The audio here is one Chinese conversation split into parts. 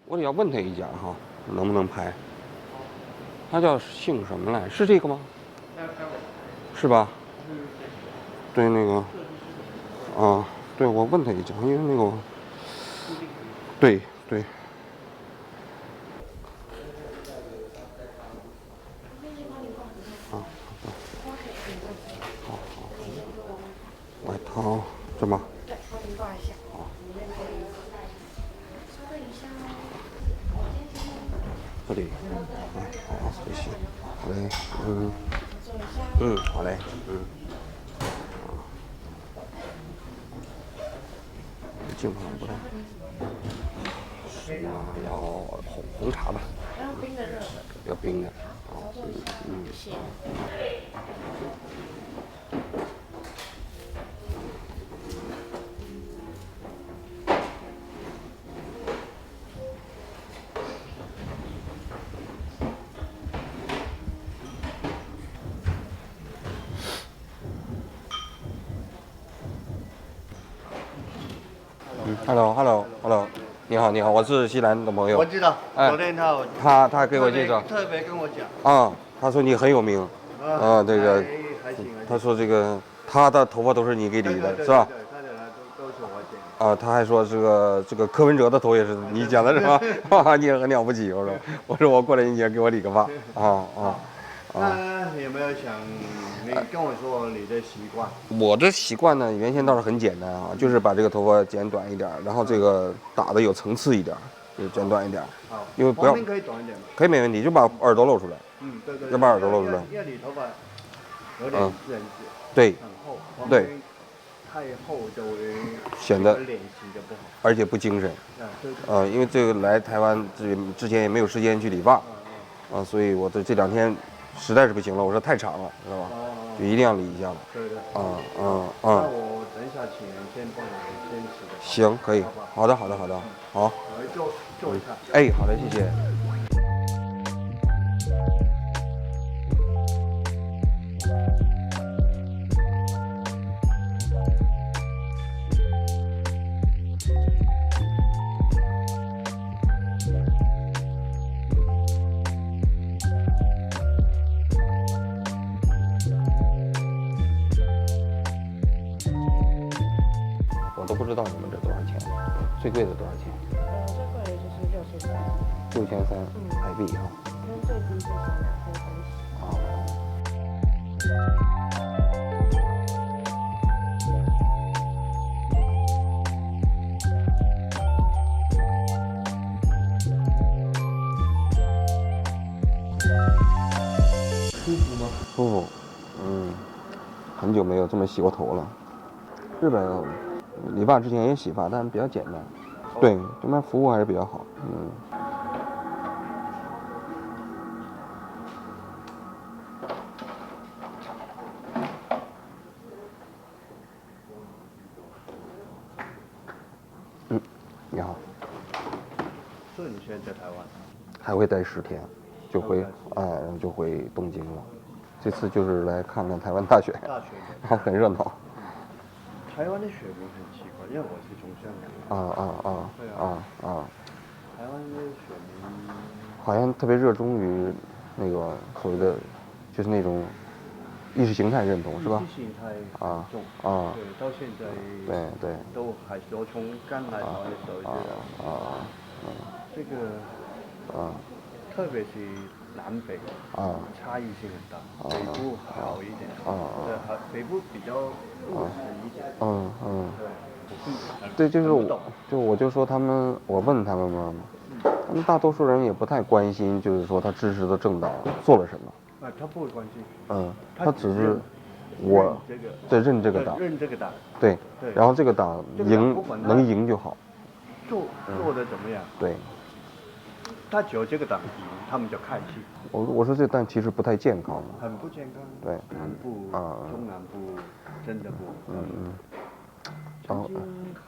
我得要问他一下哈，能不能拍？他叫姓什么来？是这个吗？是吧？对，那个，啊，对，我问他一下，因为那个，对对。啊，好，外套这么。对，帮您挂一下。好。稍等一下哦。这里，好，谢谢。好嘞，坐一下。好嘞，镜头不太。是吗？要红茶吧？要冰的热的。要冰的。好，谢谢。Hello，你好，我是西兰的朋友。我知道，昨天他给我介绍，特别跟我讲啊，他说你很有名，这个，还行。他说这个他的头发都是你给理的，是吧？对，他的都是我剪。他还说这个柯文哲的头也是你剪的，是吧？你也很了不起，我说我过来你也给我理个发，那你有没有想？你跟我说你的习惯。我的习惯呢，原先倒是很简单啊，就是把这个头发剪短一点，然后这个打的有层次一点，就剪短一点。好，因为不要。可以短一点吗？可以，没问题，就把耳朵露出来。对。要把耳朵露出来。因为你头发有点卷，对。很厚。对。太厚就会显得脸型就不好，而且不精神。对。因为这个来台湾之前也没有时间去理发，所以我这2天实在是不行了，我说太长了，知道吧？就一定要理一下了。对。那我等一下请人先帮我先洗。行，可以。好的。好。我坐一下。哎，好的，谢谢。我都不知道你们这多少钱，最贵的多少钱？最贵的就是6300。6300台币哈。跟最低是230。舒服吗？舒服，很久没有这么洗过头了。日本理发之前也洗发，但是比较简单。对，这边服务还是比较好。你好。所以你现在在台湾？还会待10天，就回就回东京了。这次就是来看看台湾大选，然后很热闹。台湾的选民很奇怪，因为我是从香港。对啊。台湾的选民好像特别热衷于那个所谓的，就是那种意识形态认同，是吧？意识形态很重。对，到现在。对。都还是我从刚来台湾的时候觉得。这个。特别是南北。差异性很大。北部好一点。对，北部比较务实一点。对，我就说他们，我问他们嘛，他们大多数人也不太关心，就是说他支持的政党做了什么。他不会关心。他只是我在认这个党。对。然后这个党能赢就好。做的怎么样？对。他只有这个党赢，他们就看戏。我说这但其实不太健康。很不健康。对。南部。中南部真的不。曾经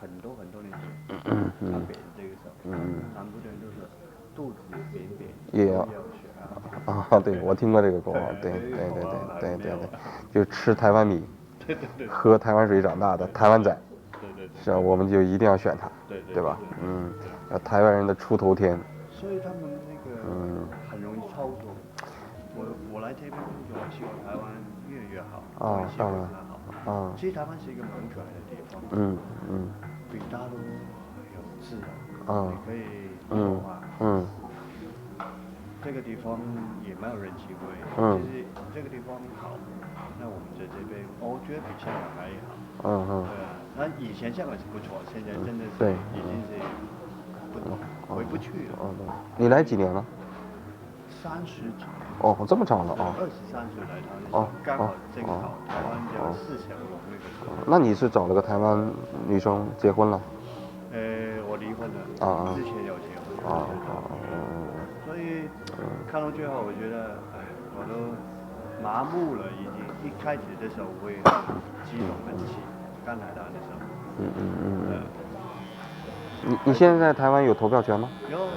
很多年前，台北这个时候，南部的人都是肚子扁扁，也要血。对，我听过这个口号。对，就吃台湾米，喝台湾水长大的台湾仔。对。是啊，我们就一定要选他，对吧？台湾人的出头天。所以他们那个很容易操作。我来这边工作，希望台湾越来越好，当然。其实台湾是一个蛮可爱的地方。比大陆有自然，也可以说话。这个地方也蛮有人情味。其实这个地方好，那我们在这边，我觉得比香港还好。对啊，那以前香港是不错，现在真的是已经是回不去了。你来几年了？30几年。哦，这么长了啊！23岁来台湾，刚好正好台湾叫4小龙那个时候。那你是找了个台湾女生结婚了？我离婚了。之前有结婚。所以看到最后，我觉得，我都麻木了，已经。一开始的时候会激动很起，刚来到的时候。你现在在台湾有投票权吗？有。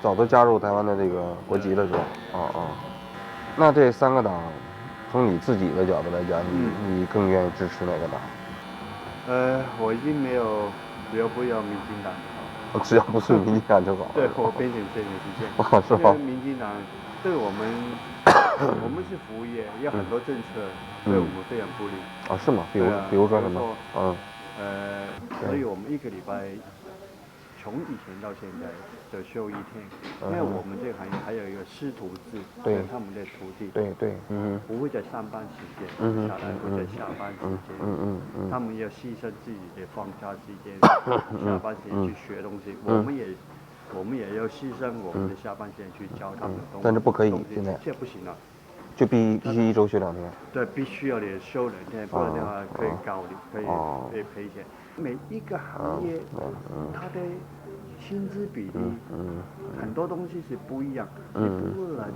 早都加入台湾的这个国籍了是吧？那这3个党，从你自己的角度来讲，你更愿意支持哪个党？我已经没有不要民进党。只要不是民进党就好。对，我变成这个是这样。是吧？因为民进党对我们是服务业，有很多政策对我们非常不利。是吗？比如说什么？所以我们1个礼拜从以前到现在就休1天，因为我们这个行业还有一个师徒制，对他们的徒弟，不会在上班时间下来，会在下班时间，他们要牺牲自己的放假时间，下班时间去学东西，我们也要牺牲我们的下班时间去教他们东西。但是不可以现在不行了。就必须1周休2天。对，必须要你休2天，不然的话可以告你，可以赔钱。每一个行业，它的薪资比例，很多东西是不一样，你不能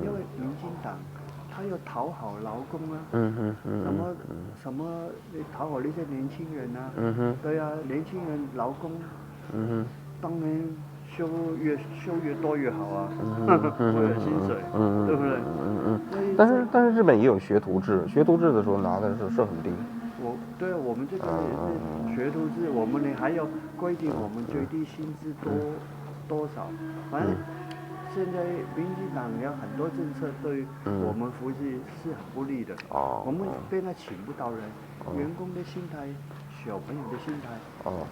因为民进党，他要讨好劳工啊，什么讨好那些年轻人啊，对啊，年轻人劳工，当然休越多越好啊，会有薪水，对不对？但是日本也有学徒制，学徒制的时候拿的是很低。对，我们这个也是学徒制，我们呢还要规定我们最低薪资多少，反正现在民进党有很多政策对我们服务是很不利的，我们现在请不到人，员工的心态。小朋友的心态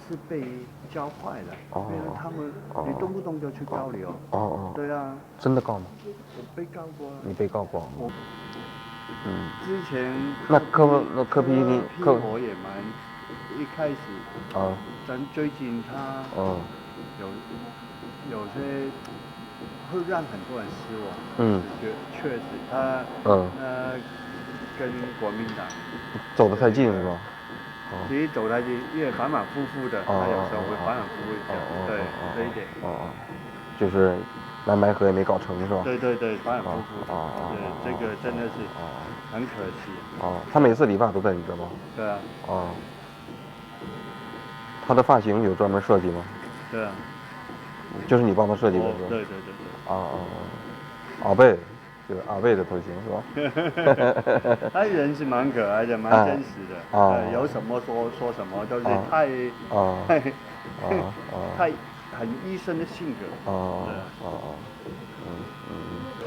是被教坏了，所以他们你动不动就去告你哦。对啊。真的告吗？我被告过。你被告过？之前那柯 P 我也蛮一开始但最近他有些会让很多人失望。确实他跟国民党走得太近是吧？其实走太近，因为反反复复的，他有时候会反反复复讲，对这一点。就是蓝白合也没搞成是吧？对，反反复复。对，这个真的是很可惜。他每次理发都在你这吗？对啊。他的发型有专门设计吗？对啊。就是你帮他设计的是吧？对。阿贝。就是阿贝的头型是吧？他人是蛮可爱的，蛮真实的。有什么说什么，就是太很医生的性格。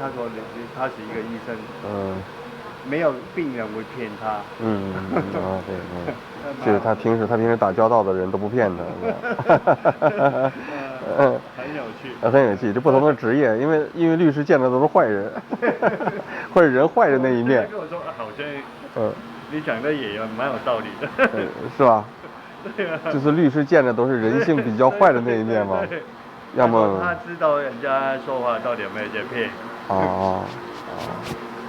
他说他是一个医生。没有病人会骗他。对。就是他平时打交道的人都不骗他。很有趣，很有趣。这不同的职业，因为律师见的都是坏人，或者人坏的那一面。跟我说好像，你讲的也蛮有道理的，是吧？对啊。就是律师见的都是人性比较坏的那一面嘛。要么他知道人家说话到底有没有在骗。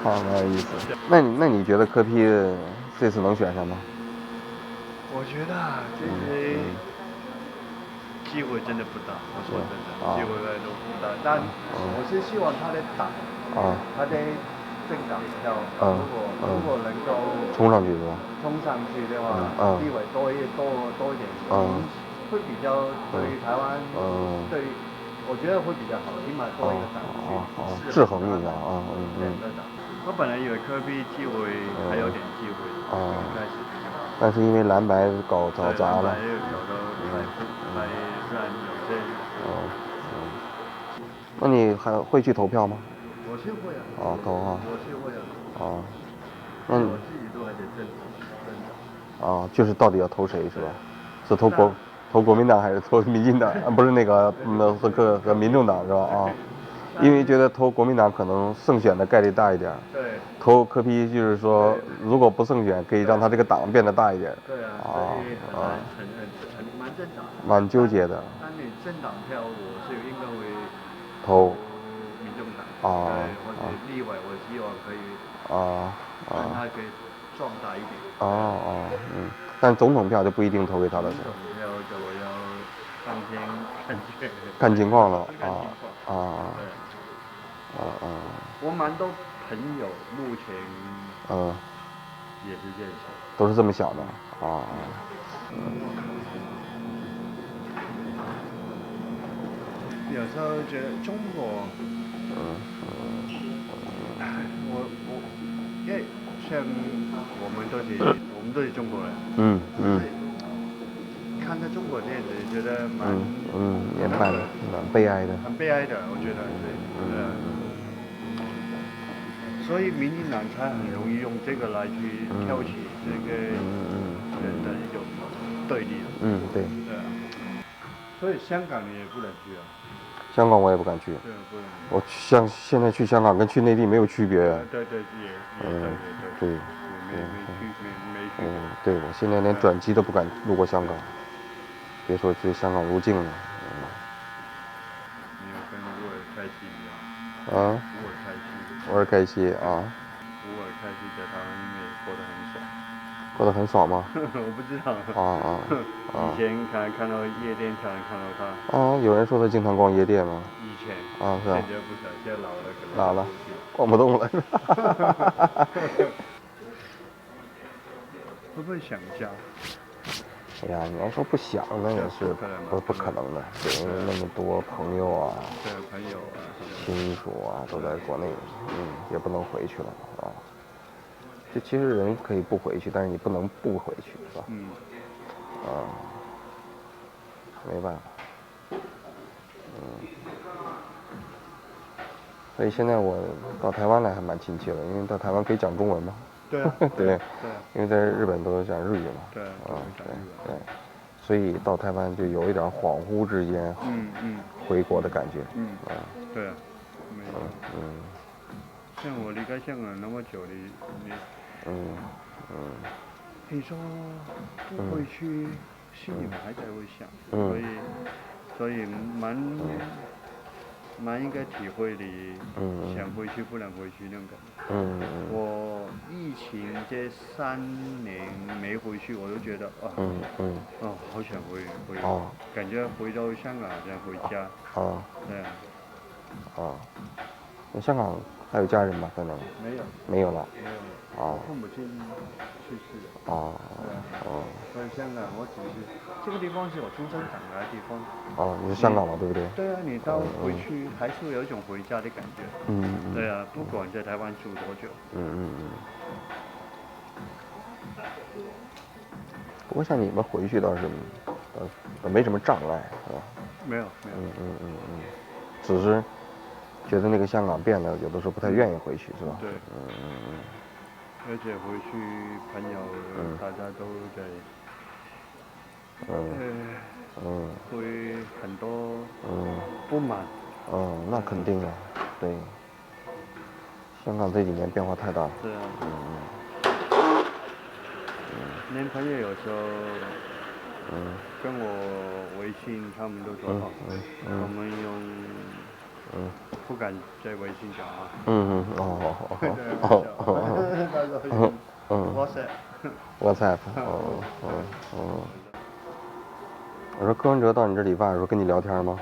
蛮有意思。那你觉得柯 P 这次能选上吗？我觉得这些机会真的不大，我说真的，机会都不大。但我是希望他的党，他的政党票，如果能够冲上去是吧？冲上去的话，地位多一点，会比较对于台湾，对，我觉得会比较好，起码多一个党去制衡一下我本来以为柯 P 机会还有点机会，一开始。但是因为蓝白搞砸了。蓝白搞得太让有些人那你还会去投票吗？我是会啊。投啊。我是会啊。那我自己都还得挣就是到底要投谁是吧？是投国民党还是投民进党？不是那个和民众党是吧？因为觉得投国民党可能胜选的概率大一点。对。投柯 P 就是说，如果不胜选，可以让他这个党变得大一点。对啊。所以蛮挣扎。蛮纠结的。但你政党票，我是应该会投民众党。或者立委，我希望可以让他可以壮大一点。但总统票就不一定投给他了。总统票就我要当天看情况了。我蛮多朋友目前也是这样想，都是这么想的。有时候觉得中国，因为像我们都是中国人。看到中国这样子，觉得也蛮悲哀的。很悲哀的，我觉得所以民进党才很容易用这个来去挑起这个人的一种对立。对。所以香港你也不能去啊。香港我也不敢去。对，不能。我现在去香港跟去内地没有区别。对，对。没去。对，我现在连转机都不敢路过香港，别说去香港入境了。你有跟乌尔开西一样。乌尔开西。乌尔开西在台湾因为过得很爽。过得很爽吗？我不知道。以前看到夜店才能看到他。有人说他经常逛夜店吗？以前。是吧？现在不是，现在老了，逛不动了。会不会想家？哎呀，你要说不想，那也是不可能的。对，那么多朋友啊，亲属啊都在国内，也不能回去了就其实人可以不回去，但是你不能不回去，是吧？没办法。所以现在我到台湾来还蛮亲切的，因为到台湾可以讲中文嘛。对啊。对。因为在日本都讲日语嘛。对。对。所以到台湾就有一点恍惚之间，回国的感觉。对啊。没错。像我离开香港那么久，你说不回去，心里面还在会想，所以蛮应该体会你想回去不能回去那种感觉。我疫情这3年没回去，我都觉得好想回，感觉回到香港好像回家。对啊。那香港还有家人吗？在那里？没有了。父母亲去世了。所以香港我只是这个地方是我出生长大的地方。你是香港嘛，对不对？对啊，你到回去还是有一种回家的感觉。对啊，不管在台湾住多久。不过像你们回去倒是没什么障碍，是吧？没有。只是觉得那个香港变了，有的时候不太愿意回去，是吧？对。而且回去朋友大家都在。会很多不满。那肯定啊，对。香港这几年变化太大了。对啊。连朋友有时候跟我微信，他们都说我们用不敢在微信讲话。WhatsApp。我说柯文哲到你这理发的时候跟你聊天吗？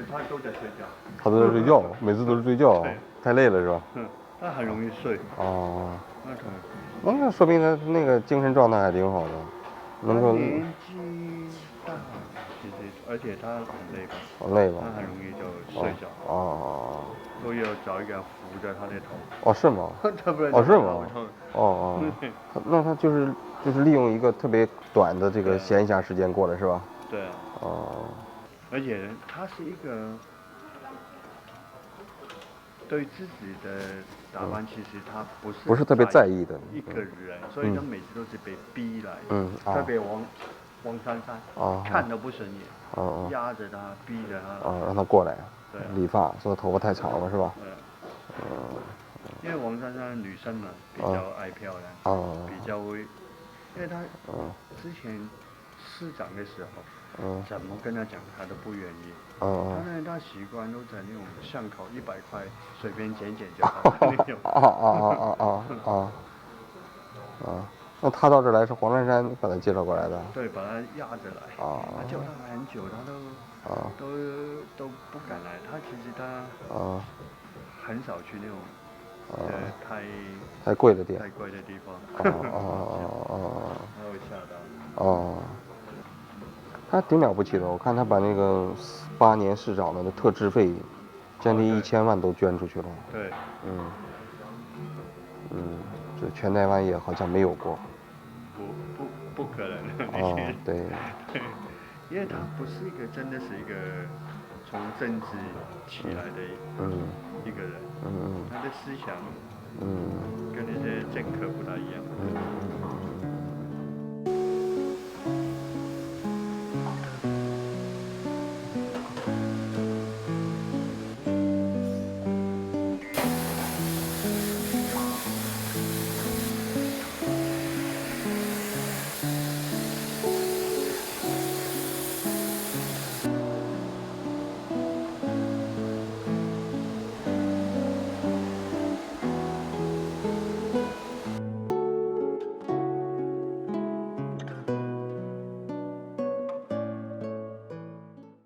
他都在睡觉。他都在睡觉，每次都是睡觉，太累了是吧？他很容易睡。那说明他那个精神状态还挺好的，能够。年纪大，其实而且他很累吧？很累吧？他很容易就睡着。都要找一个人扶着他的头。是吗？是吗？那他就是利用一个特别短的这个闲暇时间过的是吧？对。而且他是一个对自己的打扮其实他不是特别在意的一个人，所以他每次都是被逼来。特别王珊珊，看都不顺眼，压着他，逼着他。让他过来。对。理发，说头发太长了是吧？因为王珊珊女生嘛，比较爱漂亮，比较会，因为她之前市长的时候，怎么跟她讲她都不愿意。当然她习惯都在那种巷口100块随便捡捡就好了那种。那他到这儿来是黄珊珊把他介绍过来的？对，把他压着来。他叫他来很久，他都不敢来。他其实他很少去那种太贵的店。太贵的地方。他会吓到。他挺了不起的，我看他把那个8年市长的那特支费，将近1000万都捐出去了。对。这全台湾也好像没有过。不可能的。对。因为他不是一个真的是一个从政治起来的一个人。他的思想跟那些政客不大一样。